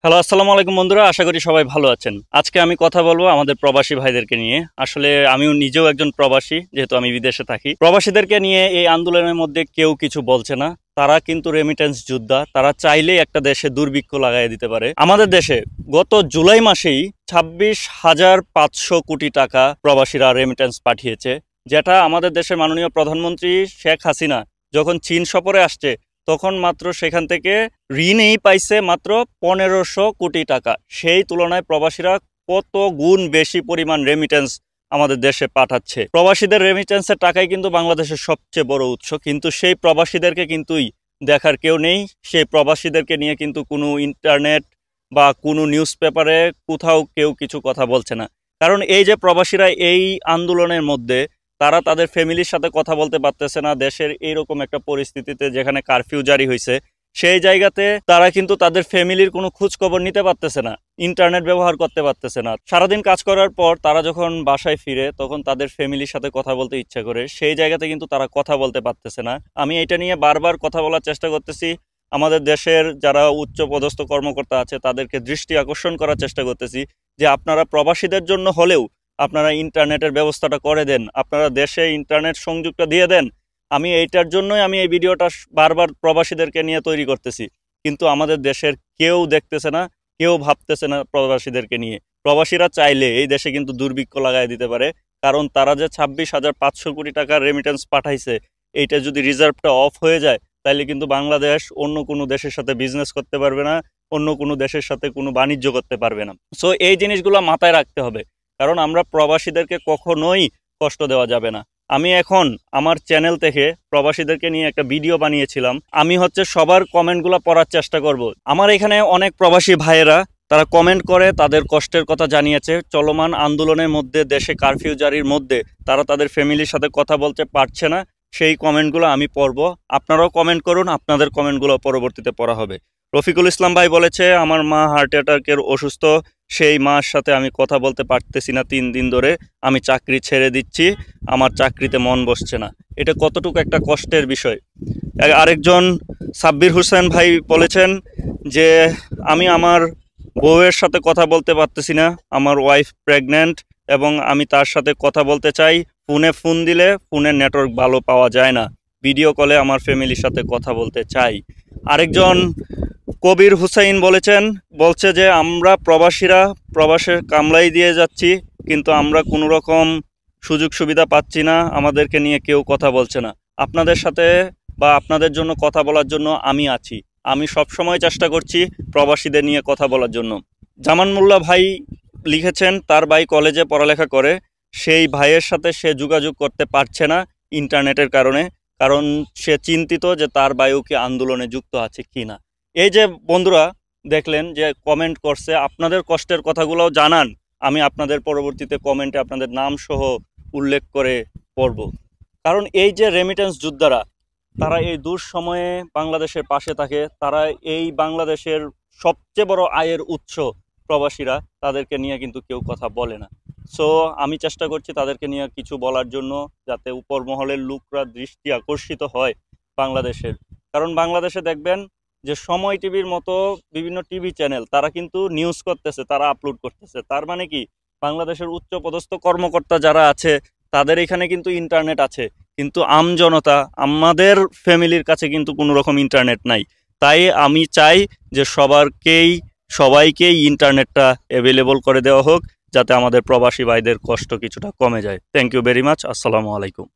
Hello, আসসালামু আলাইকুম বন্ধুরা। আশা করি সবাই ভালো আছেন। আজকে আমি কথা বলবো আমাদের প্রবাসী ভাইদেরকে নিয়ে। আসলে আমিও নিজেও একজন প্রবাসী, যেহেতু আমি বিদেশে থাকি। প্রবাসীদেরকে নিয়ে এই আন্দোলনের মধ্যে কেউ কিছু বলছে না। তারা কিন্তু রেমিটেন্স যোদ্ধা। তারা চাইলেই একটা দেশে দুর্ভিক্ষ লাগাই দিতে পারে। আমাদের দেশে গত জুলাই মাসেই 26,500 কোটি টাকা প্রবাসীরা রেমিটেন্স পাঠিয়েছে, যেটা আমাদের দেশের মাননীয় প্রধানমন্ত্রী শেখ হাসিনা যখন চীন সফরে আসছে তখন মাত্র সেখান থেকে ঋণেই পাইছে মাত্র 1500 কোটি টাকা। সেই তুলনায় প্রবাসীরা কত গুণ বেশি পরিমাণ রেমিটেন্স আমাদের দেশে পাঠাচ্ছে। প্রবাসীদের রেমিটেন্সের টাকাই কিন্তু বাংলাদেশের সবচেয়ে বড় উৎস, কিন্তু সেই প্রবাসীদেরকে কিন্তুই দেখার কেউ নেই। সেই প্রবাসীদেরকে নিয়ে কিন্তু কোনো ইন্টারনেট বা কোনো নিউজ পেপারে কোথাও কেউ কিছু কথা বলছে না। কারণ এই যে প্রবাসীরা এই আন্দোলনের মধ্যে তারা তাদের ফ্যামিলির সাথে কথা বলতে পারতেছে না। দেশের এইরকম একটা পরিস্থিতিতে যেখানে কারফিউ জারি হয়েছে, সেই জায়গাতে তারা কিন্তু তাদের ফ্যামিলির কোনো খোঁজ খবর নিতে পারতেছে না, ইন্টারনেট ব্যবহার করতে পারতেছে না। সারাদিন কাজ করার পর তারা যখন বাসায় ফিরে তখন তাদের ফ্যামিলির সাথে কথা বলতে ইচ্ছা করে, সেই জায়গাতে কিন্তু তারা কথা বলতে পারতেছে না। আমি এটা নিয়ে বারবার কথা বলার চেষ্টা করতেছি। আমাদের দেশের যারা উচ্চ পদস্থ কর্মকর্তা আছে তাদেরকে দৃষ্টি আকর্ষণ করার চেষ্টা করতেছি যে আপনারা প্রবাসীদের জন্য হলেও আপনারা ইন্টারনেটের ব্যবস্থাটা করে দেন, আপনারা দেশে ইন্টারনেট সংযোগটা দিয়ে দেন। আমি এইটার জন্যই আমি এই ভিডিওটা বারবার প্রবাসীদেরকে নিয়ে তৈরি করতেছি, কিন্তু আমাদের দেশের কেউ দেখতেছে না, কেউ ভাবতেছে না প্রবাসীদেরকে নিয়ে। প্রবাসীরা চাইলে এই দেশে কিন্তু দুর্ভিক্ষ লাগাই দিতে পারে, কারণ তারা যে 26,500 কোটি টাকার রেমিটেন্স পাঠাইছে, এইটা যদি রিজার্ভটা অফ হয়ে যায় তাহলে কিন্তু বাংলাদেশ অন্য কোনো দেশের সাথে বিজনেস করতে পারবে না, অন্য কোনো দেশের সাথে কোনো বাণিজ্য করতে পারবে না। সো এই জিনিসগুলো মাথায় রাখতে হবে, কারণ আমরা প্রবাসীদেরকে কখনোই কষ্ট দেওয়া যাবে না। আমি এখন আমার চ্যানেল থেকে প্রবাসীদেরকে নিয়ে একটা ভিডিও বানিয়েছিলাম। আমি সবার কমেন্টগুলো পড়ার চেষ্টা করব। আমার এখানে অনেক প্রবাসী ভাইয়েরা তারা কমেন্ট করে তাদের কষ্টের কথা জানিয়েছে। চলমান আন্দোলনের মধ্যে, দেশে কারফিউ জারির মধ্যে তারা তাদের ফ্যামিলির সাথে কথা বলতে পারছে না। সেই কমেন্টগুলো আমি পড়ব, আপনারাও কমেন্ট করুন, আপনাদের কমেন্টগুলো পরবর্তীতে পড়া হবে। রফিকুল ইসলাম ভাই বলেছে, আমার মা হার্ট অ্যাটাকের অসুস্থ, সেই মার সাথে আমি কথা বলতে পারতেছি না 3 দিন ধরে, আমি চাকরি ছেড়ে দিচ্ছি, আমার চাকরিতে মন বসছে না। এটা কতটুকু একটা কষ্টের বিষয়। আরেকজন সাব্বির হোসেন ভাই বলেছেন যে আমি আমার বউয়ের সাথে কথা বলতে পারতেছি না, আমার ওয়াইফ প্রেগন্যান্ট এবং আমি তার সাথে কথা বলতে চাই, ফোন দিলে ফোনের নেটওয়ার্ক ভালো পাওয়া যায় না, ভিডিও কলে আমার ফ্যামিলির সাথে কথা বলতে চাই। আরেকজন কবির হুসাইন বলছে যে আমরা প্রবাসীরা প্রবাসের কামলাই দিয়ে যাচ্ছি, কিন্তু আমরা কোনো রকম সুযোগ সুবিধা পাচ্ছি না, আমাদেরকে নিয়ে কেউ কথা বলছে না। আপনাদের সাথে বা আপনাদের জন্য কথা বলার জন্য আমি আছি। আমি সব সময় চেষ্টা করছি প্রবাসীদের নিয়ে কথা বলার জন্য। জামান মোল্লা ভাই লিখেছেন তার ভাই কলেজে পড়ালেখা করে, সেই ভাইয়ের সাথে সে যোগাযোগ করতে পারছে না ইন্টারনেটের কারণে, কারণ সে চিন্তিত যে তার ভাইও কি আন্দোলনে যুক্ত আছে কি না। এই যে বন্ধুরা দেখলেন যে কমেন্ট করছে, আপনাদের কষ্টের কথাগুলোও জানান, আমি আপনাদের পরবর্তীতে কমেন্টে আপনাদের নাম সহ উল্লেখ করে পড়ব। কারণ এই যে রেমিটেন্স যোদ্ধারা, তারা এই দুঃসময়ে বাংলাদেশের পাশে থাকে। তারা এই বাংলাদেশের সবচেয়ে বড় আয়ের উৎস প্রবাসীরা, তাদেরকে নিয়ে কিন্তু কেউ কথা বলে না। সো আমি চেষ্টা করছি তাদেরকে নিয়ে কিছু বলার জন্য, যাতে উপর মহলের লোকরা দৃষ্টি আকর্ষিত হয় বাংলাদেশের। কারণ বাংলাদেশে দেখবেন যে সময় টিভির মতো বিভিন্ন টিভি চ্যানেল তারা কিন্তু নিউজ করতেছে, তারা আপলোড করতেছে। তার মানে কি, বাংলাদেশের উচ্চ পদস্থ কর্মকর্তা যারা আছে তাদের এখানে কিন্তু ইন্টারনেট আছে, কিন্তু আমজনতা, আমাদের ফ্যামিলির কাছে কিন্তু কোনো রকম ইন্টারনেট নাই। তাই আমি চাই যে সবাইকেই ইন্টারনেটটা অ্যাভেলেবল করে দেওয়া হোক, যাতে আমাদের প্রবাসী ভাইদের কষ্ট কিছুটা কমে যায়। Thank you very much. আসসালামু আলাইকুম।